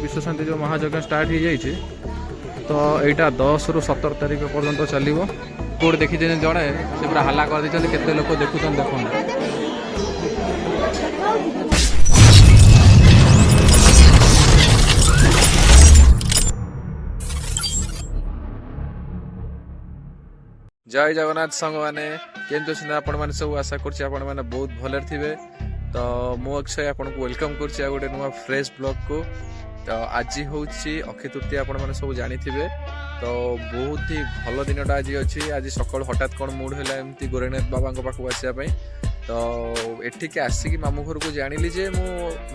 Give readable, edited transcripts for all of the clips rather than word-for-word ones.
विश्व शांति जो महायज्ञ स्टार्ट हो जाइए तो यहाँ 10 ରୁ 17 तारीख पर्यंत चलो कौट देखी जड़े से पूरा हल्ला कर देते केते लोक देखुन देखो जय जगन्नाथ संग मैंने केमती आपण मैंने सब आशा कर बहुत भले थे तो मु अक्षय आपन को वेलकम कर गोटे नुआ फ्रेश ब्लॉग को तो आज हूँ अक्षय तृतीया आपण मैंने सब जानी थे तो बहुत ही भल दिन आज अच्छी आज सकाल हठात कौन मूड है एमती गोरखनाथ बाबा पाखक आसापी तो एठिक आसिक मामू घर को जानिली जे मु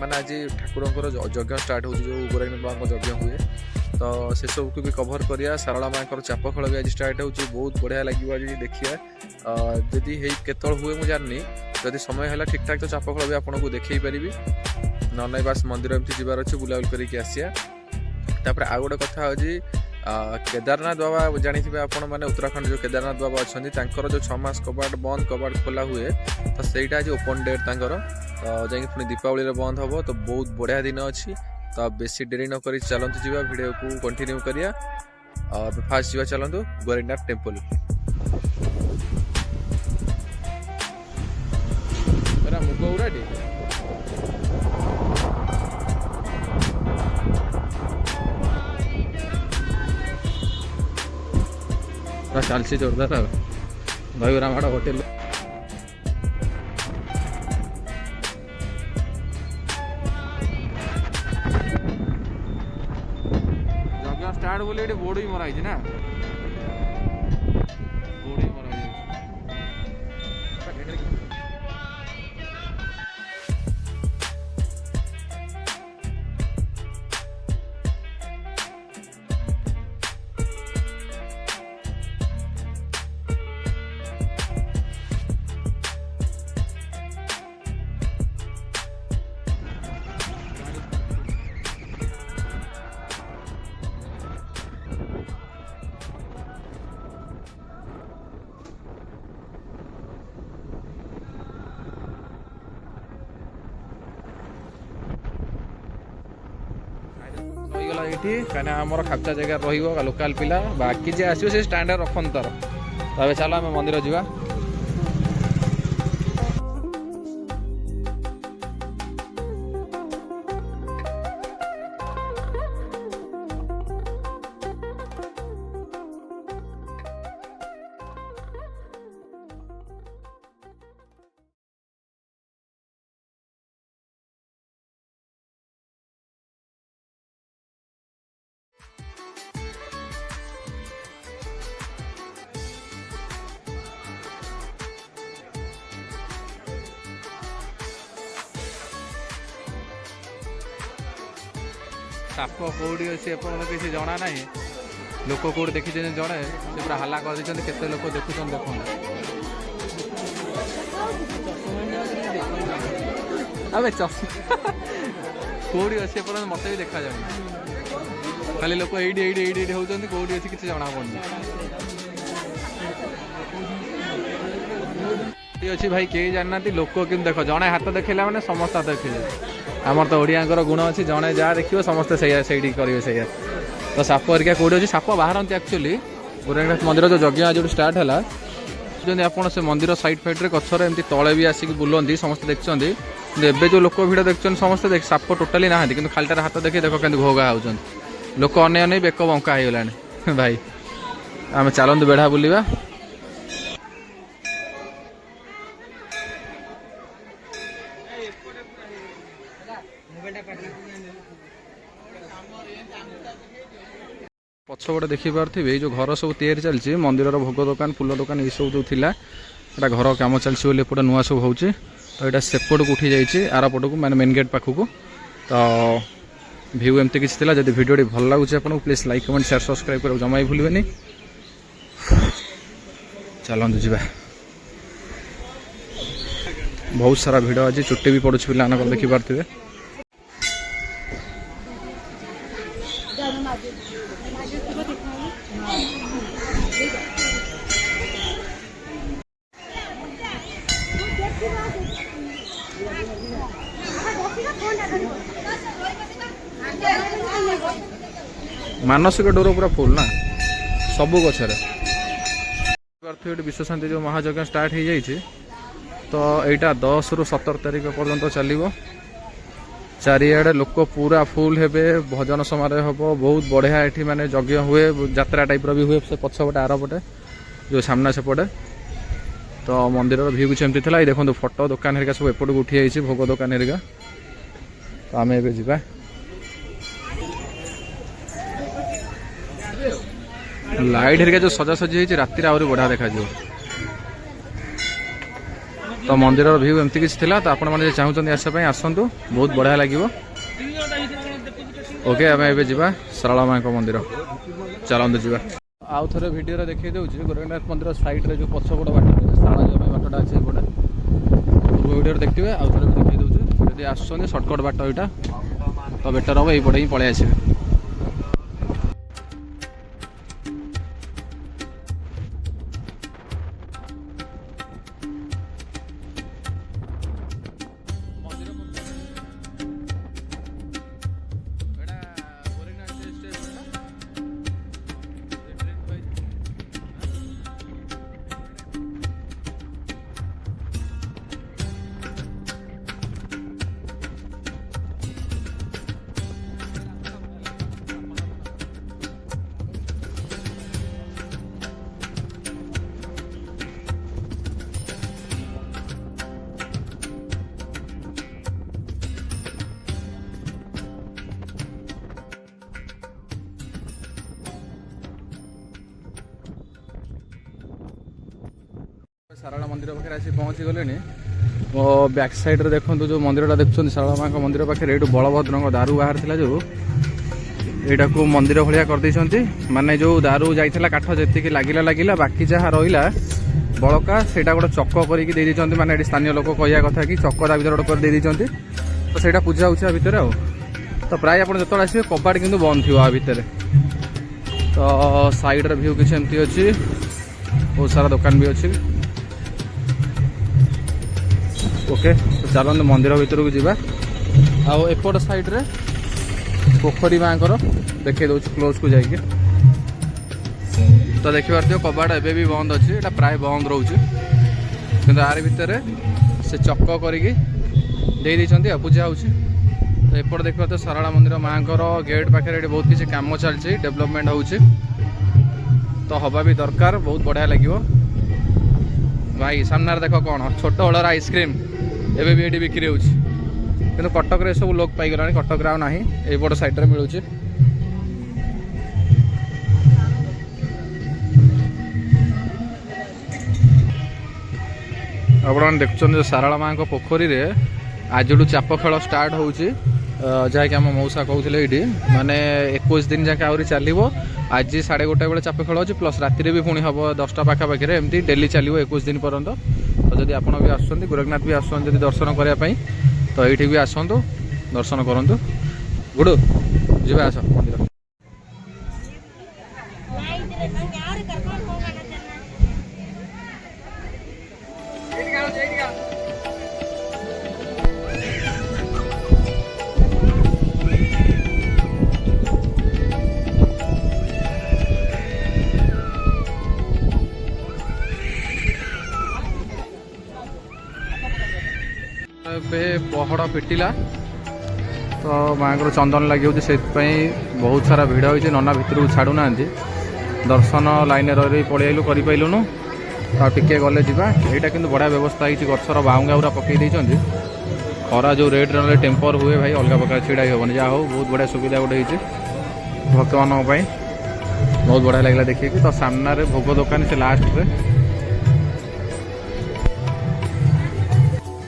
माने आज ठाकुर यज्ञ स्टार्ट हो जो गोरखनाथ बाबा यज्ञ हुए तो से सब को भी कभर करिया सारला माँ चाप खेल भी आज स्टार्ट हो बहुत बढ़िया लगे आज देखिए जदि केतल हुए मुझे जाननी जदि समय है ठीक ठाक तो चाप खेल भी आपको देखई पारि न ना बास मंदिर एमती जीवार अच्छे बुलाबुल करके आसिया तापर आ गोटे कथा हूँ केदारनाथ बाबा जानी आपण मैंने उत्तराखंड जो केदारनाथ बाबा अच्छा जो 6 मास कबाट बंद कबाट खोला हुए तो सहीटा आज ओपन डेट तर तो जा पुणी दीपावली बंद हम तो बहुत बढ़िया दिन अच्छी तो बेसी डेरी न करी चलतु जीवा वीडियो को कंटिन्यू करिया फास्ट जीवा चलतु गोरखनाथ टेम्पल मुग उराटी चलसी जोरदार दहीबरा माड़ होटेल जगह स्टार्ट बोले बोर्ड भी मरा ना बोर्ड भी मरा ये कहीं आमर खापचा जगह रहा लोकाल पिला बाकी जे आसो से स्टैंड रखन तार तबे चलो आम मंदिर जावा साप कौटी अच्छे किसी जना ना लोक कौट देखी जड़े से पूरा हल्ला कर देते केते लोक देखुन देखो अबे चश्मा कौटी अच्छे मत भी देखा जाए खाली लोक ये होती कौटी अच्छी किसी जना पड़नी अच्छी भाई कई जाना लोक कि देख जड़े हाथ देखला मैंने समस्त हाथ देखिए आमर तो ओडिया गुण अच्छी जड़े जहाँ देखिए समस्ते से करेंगे से तो साप हरिका कौटी अच्छी साप बाहर एक्चुअली गोरखनाथ मंदिर जो यज्ञ आज स्टार्ट है आप से मंदिर साइड फाइड्रे गचर एमती तले भी आसिक बुलती समस्त देखते एवं जो लोक भिड़ देखते समस्ते साप टोटाली ना कि खालीटार हाथ देखिए देख के घोगा हो लोक अने बेक बंका हो गला भाई आम चलतु बेढ़ा बुलवा पछपटे देखिपे जो घर सब तैयारी चलती मंदिर भोग दुकान फूल दुकान ये सब जो थिला एटा घर काम चलती एपटे नुआ सब हो तो यहाँ सेपट को उठी जाइए आरपट को मैंने मेन गेट पाखक तो भ्यू एमती किसी जब भिडियो भल लगुच आपको please like comment share subscribe कर जमा ही भूलें चलतु जा बहुत सारा भिड़ आज चुट्टी भी पड़ुछ पे देखिपे मानसिक डोर पूरा फुल ना सबू गचर विश्व शांति जो महायज्ञ स्टार्ट हो जाइए तो यहाँ 10 ରୁ 17 तारिख पर्यंत चलो चारिआडे लोक पूरा फुल हेबे भजन समारोह हम बहुत बढ़िया ये माने यज्ञ हुए यात्रा टाइप भी हुए से पछपटे आरपटे जो सामना सेपटे तो मंदिर भ्यू कुछ एमती था। देखो फोटो दुकान हेरिका सब एपट उठी जाइए भोग दुकान हेरिका तो आम ए जा लाइट हेरिका जो सजासजी होती राति आहरी बढ़िया देखा तो मंदिर भ्यू एमती किसी था तो आपण मैंने चाहते आसापी आसतु बहुत बढ़िया लगे। ओके आम ए जा सारला माँ मंदिर चलते जा आउ थे भिडियो देखी दूसरी गोरखनाथ मंदिर साइड जो पछपट बाट शाला जो बाटटा अच्छे एपटे पूर्व भिडियो देखिए आउ थे भी देखी दूसरी जब आस सर्टकट बाट यहाँ तो बेटर हम यहीपटे ही पलि आसवे। सारला मंदिर पाखे आसी पहुँची गले मो बैक साइड देखो जो मंदिरटा देखुं सारला माँ मंदिर पाखे ये बलभद्र दारू बाहर था जो यहाँ को मंदिर भाया करदे माने जो दारू जाइला काठ जी लगिला बाकी जहाँ रहा बड़का से गोटे चक कर माने स्थानीय लोक कह कथा कि चक ता भर गोटे कर तो सहीटा पूजा हो भितर तो प्राय आप जो आसवे कबाट कि बंद थी भितर तो साइड भ्यू किसी एमती अच्छी बहुत सारा दुकान भी अच्छी। ओके तो चलते मंदिर भर को जावा आउ एपट साइड रे पोखरी माँ देखे दो क्लोज को जाइए तो देखिए कबाट एबे भी बंद अच्छी यहाँ प्राय बंद रोचे कि आर भितर से चक कर पूजा हो तो एपट देखिए तो सारला मंदिर माँ गेट पाखे बहुत किसी कम चलती डेवलपमेंट हो तो हवा भी दरकार बहुत बढ़िया लगे। भाई सामने देख कौन छोट बड़र आइसक्रीम एवं भी ये बिक्री हो कटक रे सब लोक पाईगला कटक ना यपट साइड रे मिलूँ आप देखुं सारला माँ पोखरी रे आज चाप खेल स्टार्ट हो जहाँकि आम मौसा कहते ये माने 21 दिन जाके आहरी चलो आज 1:30 बेले चाप खेल अच्छी प्लस राति भी पुणी हम 10टा पाखापाखि एमती डेली चलो 21 दिन पर्यंत तो जदि आपड़ भी आसुँच गोरखनाथ भी आसुँच दर्शन करने तो ये भी आसतु दर्शन करूँ गुडू जी आस मंदिर पहड़ पिटिला तो माँ को चंदन लगे से बहुत सारा भिड़ हो नना भितर को छाड़ू ना दर्शन लाइन रही पलैलु करपारूँ तो टिके गले जा यहाँ कि बढ़िया व्यवस्था होती गचर बाउंगा पूरा पकई खरा जो रेट रे टेम्पर हुए भाई अलग प्रकार छिड़ा हेबन जहाँ हो बहुत बढ़िया सुविधा गोटे भक्त मान बहुत बढ़िया लगे देखिए तो सामने भोग दुकान से लास्ट रे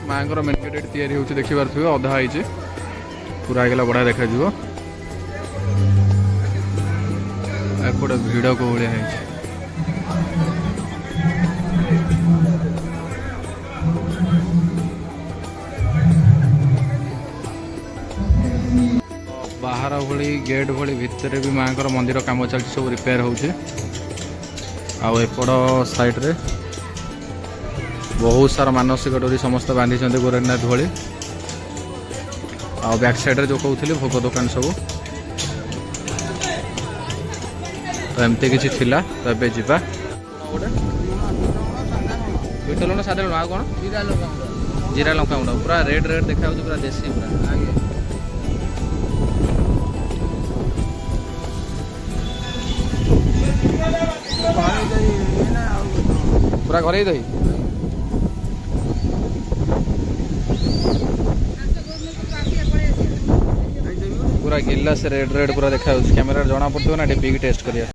माँ मेन गेट तैयारी होती देखी पारे अधा है पूरा होगा बढ़िया देखा एपटे भिड़ को भाया है बाहर भली गेट भली भितर भी माँ मंदिर काम चलती सब रिपेयर होपट साइड रे बहुत सारा मानसिक डोरी समस्त बांधी गोरखनाथ भली बैक साइड रे जो कहते भोग दुकान सब तो एमती किसी थिला तो एबे जिबा बिट लुण सादा लुण आ कौन जीरा लंका गुंड पूरा रेड रेड देखा पूरा देसी पूरा पूरा घर ही दही पूरा गिलास रेड रेड पूरा देखा कैमेरा जना पड़ो ना बिग टेस्ट करिया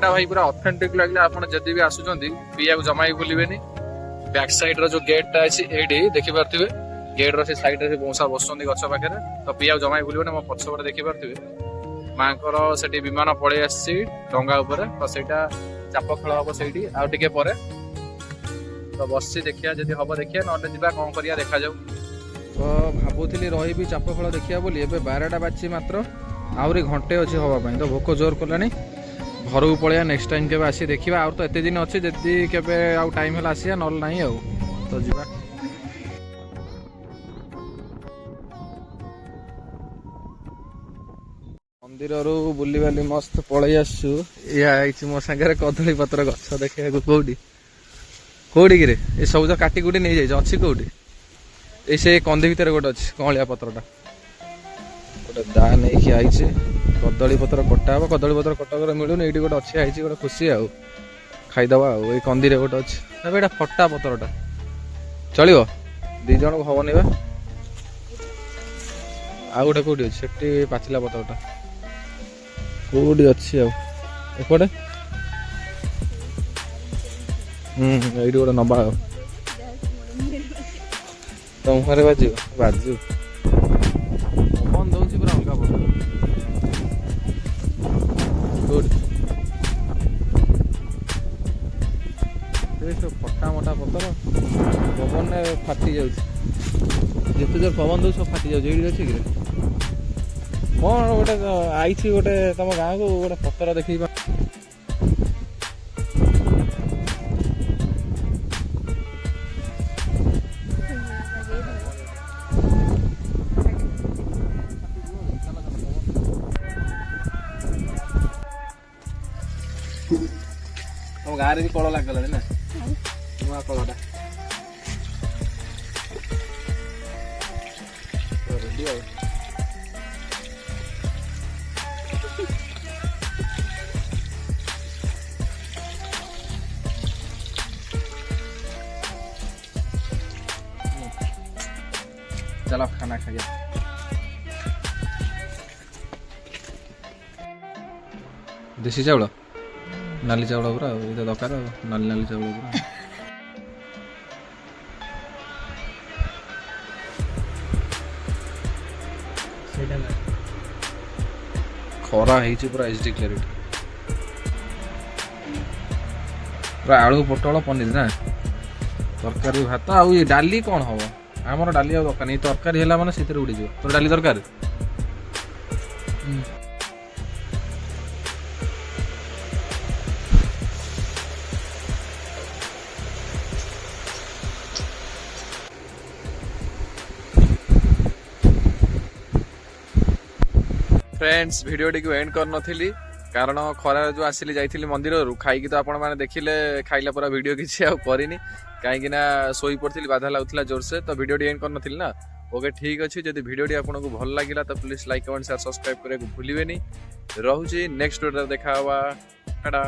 भाई पूरा ऑथेंटिक लगे आप जदि भी आसुचंदी पिया को जमा ही भूलिबेनी बैक साइड रो जो गेट टा अछि एडी देखि परथिबे गेट रो से साइड रे बोसा बसचंदी गछ पाखे तो पिया को जमा ही भूलिबेनी मो पछ पटे देखि परथिबे मांकर सेठी विमान पळे आसी डंगा ऊपर तो सेटा चाप खेल हबो सेठी आ टिके परे तो बससी देखिया जदि हबो देखिया नले जिबा कोन करिया देखा जाऊ तो भाबुथिली रही भी चाप खेल देखिया बोली एबे 12टा बाची मात्र आउरी घंटे अछि हवा पई तो भोक जोर करलानी घर को पड़िया नेक्स्ट टाइम के आसी देखा आउ तो एत दिन अच्छे जदि केबे आउ टाइम है आसिया नल ना आउ तो जीवा मंदिर रू बुली बाली मस्त पलि आसु या मो सागर कदली पत्र गछ देखा कौटी कौटी कि ये सब जो काटी कुटी नहीं जाए अच्छी कौटी ये से कंदी भितर गोटे अच्छी कलिया पत्रटा गोटे दा नहीं आई कदली पत्र कटा हम कदली पत्र कटक मिलूनी ये गोटे अच्छी आई गोटे खुशी आउ खाईदबा ये कंदी गोटे अच्छी ये फटा पत्रटा चलो दी जन को हबनी बा आ गोटे कौटी अच्छी से पाचिला पत्रटा कौटी अच्छी आउटे ये गोटे नबा तुम घरे बाजू बाजू पवन दौर पूरा अलगा पड़ फटा मोटा पतर पवन फाटी जाते जोर पवन दौ सब फाटी जाए अच्छे कि कौन गोटे आई गोटे तुम गाँव को गोटे पतर देख तुम गाँव में कल लग गला ना नुआ कलटा रेडी चलो खाना खाइए देसी चावल नाली चावल पूरा ये दरकार नाली नाली चावल पूरा खरा है पूरा एचडी क्लैरिटी पूरा आलू पोटल पनीर ना तरकारी भात आउ ये डाली कौन हम आमर डाली दरकार नहीं तरकारी है मैंने से उड़ी जाए तो डाली दरकार फ्रेंड्स वीडियो टी एंड कर नथिली कारण खरा जो आसिली जाइली मंदिर रू खाई तो आपण मैंने देखिले खाइला पूरा वीडियो किसी आनी कहीं शोई पड़ी बाधा लगुला जोर से तो वीडियो एंड कर नथिली ना ओके ठीक अच्छे जब वीडियो आपको भल लगे तो please like comment share subscribe करने को भूलिए रोचे नेक्स्ट वीडियो देखा टाटा।